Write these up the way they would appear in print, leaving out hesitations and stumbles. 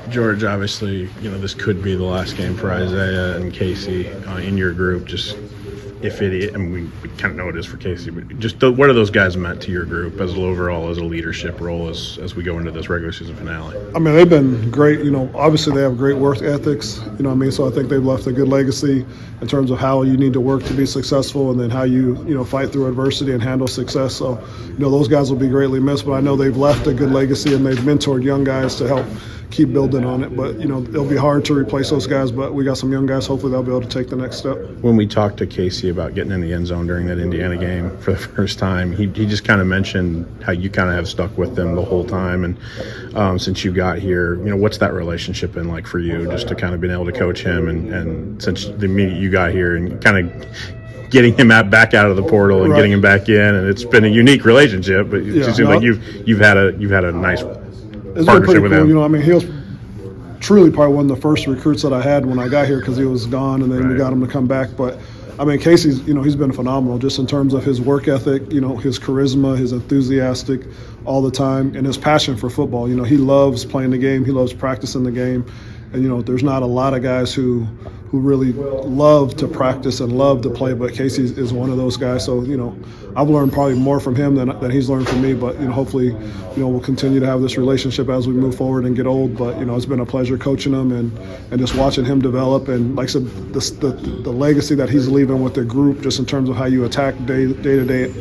George, obviously, this could be the last game for Isaiah and Casey in your group. Just if it, and we kind of know it is for Casey, but just what are those guys meant to your group as overall as a leadership role as we go into this regular season finale? I mean, they've been great. Obviously they have great work ethics. So I think they've left a good legacy in terms of how you need to work to be successful, and then how you fight through adversity and handle success. So those guys will be greatly missed, but I know they've left a good legacy and they've mentored young guys to help keep building on it. But it'll be hard to replace those guys, but we got some young guys. Hopefully they'll be able to take the next step. When we talked to Casey about getting in the end zone during that Indiana game for the first time, he just kind of mentioned how you kind of have stuck with them the whole time, and since you got here, what's that relationship been like for you, just to kind of been able to coach him, and since the minute you got here and kind of getting him back out of the portal and getting him back in, and it's been a unique relationship, but it seems like you've had a nice partnership with him. He was truly probably one of the first recruits that I had when I got here, because he was gone, and then we got him to come back. But Casey's, he's been phenomenal just in terms of his work ethic, his charisma, his enthusiastic all the time, and his passion for football. He loves playing the game, he loves practicing the game, and there's not a lot of guys who really love to practice and love to play, but Casey is one of those guys. So I've learned probably more from him than he's learned from me, but hopefully we'll continue to have this relationship as we move forward and get old. But it's been a pleasure coaching him and just watching him develop, and like I said, the legacy that he's leaving with the group, just in terms of how you attack day-to-day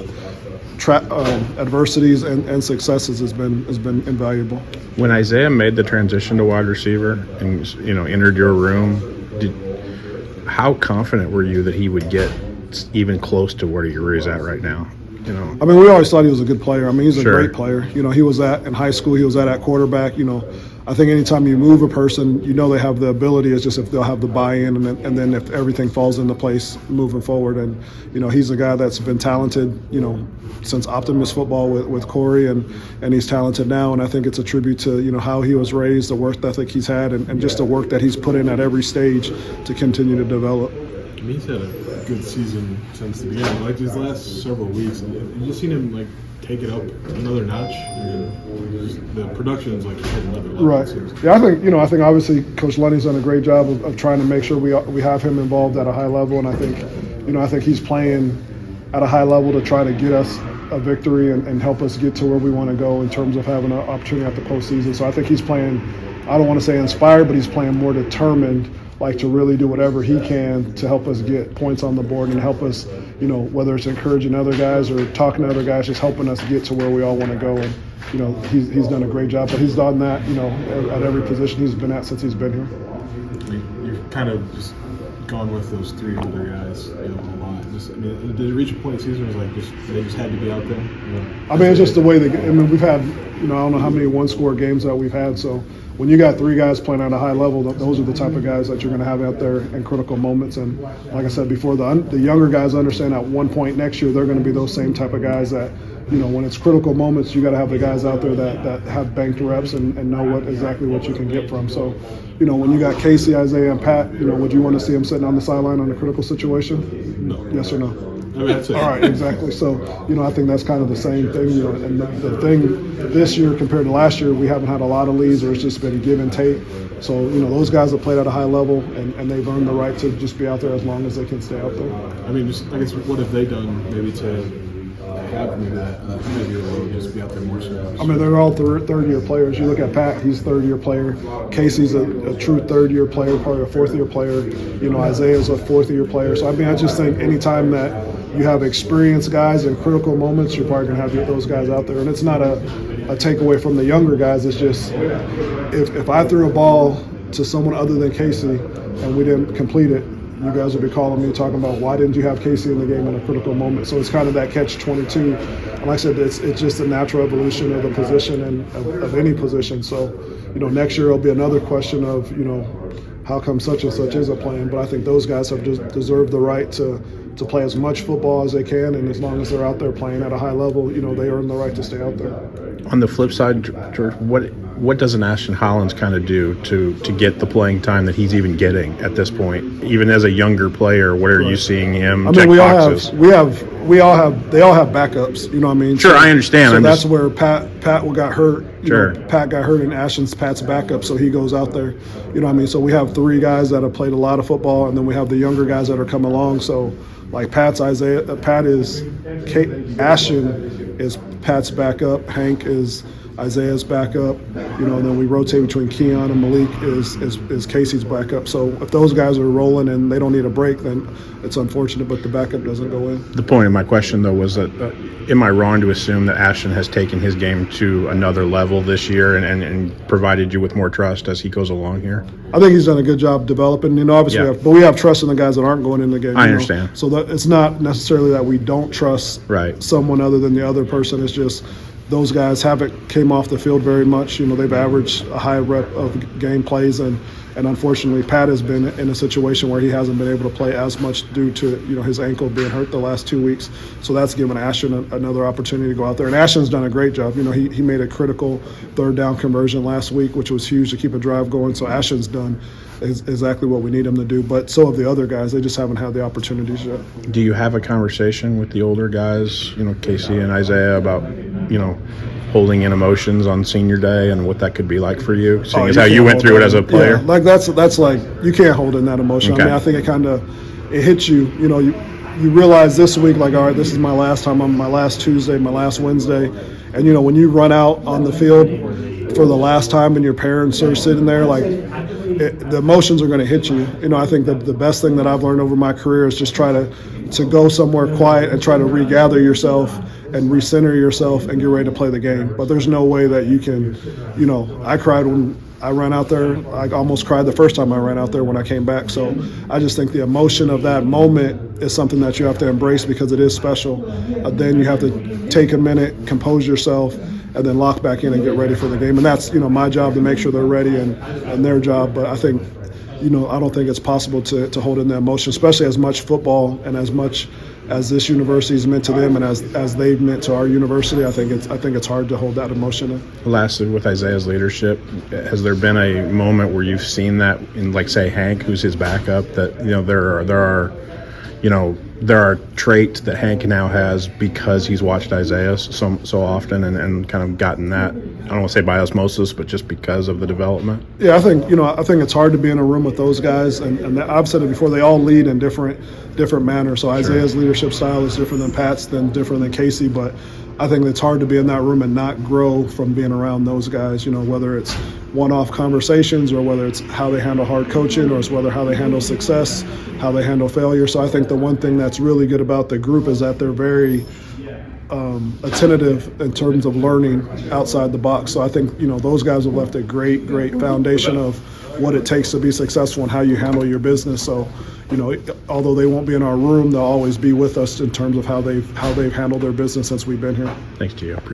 adversities and successes, has been invaluable. When Isaiah made the transition to wide receiver and entered your room, how confident were you that he would get even close to where he's at right now? We always thought he was a good player. He's a great player. He was in high school, he was at quarterback. I think anytime you move a person, they have the ability. It's just if they'll have the buy-in, and then if everything falls into place moving forward. And he's a guy that's been talented, since Optimus football with Corey, and he's talented now. And I think it's a tribute to how he was raised, the work ethic he's had, and just the work that he's put in at every stage to continue to develop. He's had a good season since the beginning. Like these last several weeks, you just seen him take it up another notch. The production is hit another level. Right. Yeah, I think obviously Coach Lunny's done a great job of trying to make sure we have him involved at a high level, and I think he's playing at a high level to try to get us a victory and help us get to where we want to go in terms of having an opportunity at the postseason. So I think he's playing, I don't want to say inspired, but he's playing more determined, to really do whatever he can to help us get points on the board and help us, whether it's encouraging other guys or talking to other guys, just helping us get to where we all want to go. And, he's done a great job, but he's done that, at every position he's been at since he's been here. You've kind of just gone with those three older guys, a lot. Did it reach a point in the season where it was they just had to be out there? It's just the way we've had, I don't know how many one-score games that we've had, so when you got three guys playing at a high level, those are the type of guys that you're going to have out there in critical moments. And like I said before, the younger guys understand at one point next year they're going to be those same type of guys that, when it's critical moments, you got to have the guys out there that have banked reps and know exactly what you can get from. So, when you got Casey, Isaiah, and Pat, would you want to see them sitting on the sideline on a critical situation? No. Yes or no? That's it. All right, exactly. So, I think that's kind of the same thing. And the thing this year compared to last year, we haven't had a lot of leads, or it's just been give and take. So, those guys have played at a high level, and they've earned the right to just be out there as long as they can stay out there. I guess what have they done maybe to have maybe that maybe just be out there more so? They're all third-year players. You look at Pat, he's a third-year player. Casey's a true third-year player, probably a fourth-year player. Isaiah's a fourth-year player. So, I just think anytime that you have experienced guys in critical moments, you're probably going to have those guys out there. And it's not a takeaway from the younger guys. It's just if I threw a ball to someone other than Casey and we didn't complete it, you guys will be calling me talking about why didn't you have Casey in the game in a critical moment. So it's kind of that catch-22. And like I said, it's just a natural evolution of the position and of any position. So, next year it'll be another question of, how come such and such is a plan. But I think those guys have just deserved the right to play as much football as they can, and as long as they're out there playing at a high level, they earn the right to stay out there. On the flip side, George, what does an Ashton Hollins kind of do to get the playing time that he's even getting at this point? Even as a younger player, where are you seeing him? I mean, check they boxes? all have backups. You know what I mean? Sure, I understand. So that's where Pat got hurt. Sure. Pat got hurt, and Ashton's Pat's backup, so he goes out there. You know what I mean? So we have 3 guys that have played a lot of football, and then we have the younger guys that are coming along. So like Ashton is Pat's backup. Hank is Isaiah's backup, you know, and then we rotate between Keon and Malik is Casey's backup. So if those guys are rolling and they don't need a break, then it's unfortunate, but the backup doesn't go in. The point of my question, though, was that am I wrong to assume that Ashton has taken his game to another level this year and provided you with more trust as he goes along here? I think he's done a good job developing. You know, obviously, Yeah. but we have trust in the guys that aren't going in the game. I understand. So that it's not necessarily that we don't trust Right. someone other than the other person. It's just those guys haven't came off the field very much. You know, they've averaged a high rep of game plays, and unfortunately, Pat has been in a situation where he hasn't been able to play as much due to, you know, his ankle being hurt the last 2 weeks. So that's given Ashton another opportunity to go out there. And Ashton's done a great job. You know, he made a critical 3rd down conversion last week, which was huge to keep a drive going. So Ashton's done exactly what we need him to do. But so have the other guys. They just haven't had the opportunities yet. Do you have a conversation with the older guys, you know, Casey and Isaiah, about, you know, holding in emotions on senior day and what that could be like for you, seeing as how you went through it as a player? Yeah, like that's like you can't hold in that emotion. Okay. I mean, I think it hits you. You know, you realize this week, like, all right, this is my last time. I'm my last Tuesday, my last Wednesday, and you know, when you run out on the field for the last time and your parents are sitting there, like, the emotions are going to hit you. You know, I think that the best thing that I've learned over my career is just try to go somewhere quiet and try to regather yourself and recenter yourself and get ready to play the game. But there's no way that you can, you know, I cried when I ran out there. I almost cried the first time I ran out there when I came back. So I just think the emotion of that moment is something that you have to embrace because it is special. Then you have to take a minute, compose yourself, and then lock back in and get ready for the game. And that's, you know, my job to make sure they're ready and their job. But I think, you know, I don't think it's possible to hold in that emotion, especially as much football and as much as this university has meant to them and as they've meant to our university. I think it's hard to hold that emotion in. Lastly, with Isaiah's leadership, has there been a moment where you've seen that in, like, say, Hank, who's his backup, that, you know, there are traits that Hank now has because he's watched Isaiah so often and kind of gotten that, I don't want to say by osmosis, but just because of the development? Yeah, I think it's hard to be in a room with those guys, and I've said it before, they all lead in different manners. So Isaiah's leadership style is different than Pat's, different than Casey, but I think it's hard to be in that room and not grow from being around those guys, you know, whether it's one-off conversations or whether it's how they handle hard coaching or it's whether how they handle success, how they handle failure. So I think the one thing that's really good about the group is that they're very attentive in terms of learning outside the box. So I think, you know, those guys have left a great foundation of what it takes to be successful and how you handle your business. So, you know, although they won't be in our room, they'll always be with us in terms of how they've handled their business since we've been here. Thanks to you.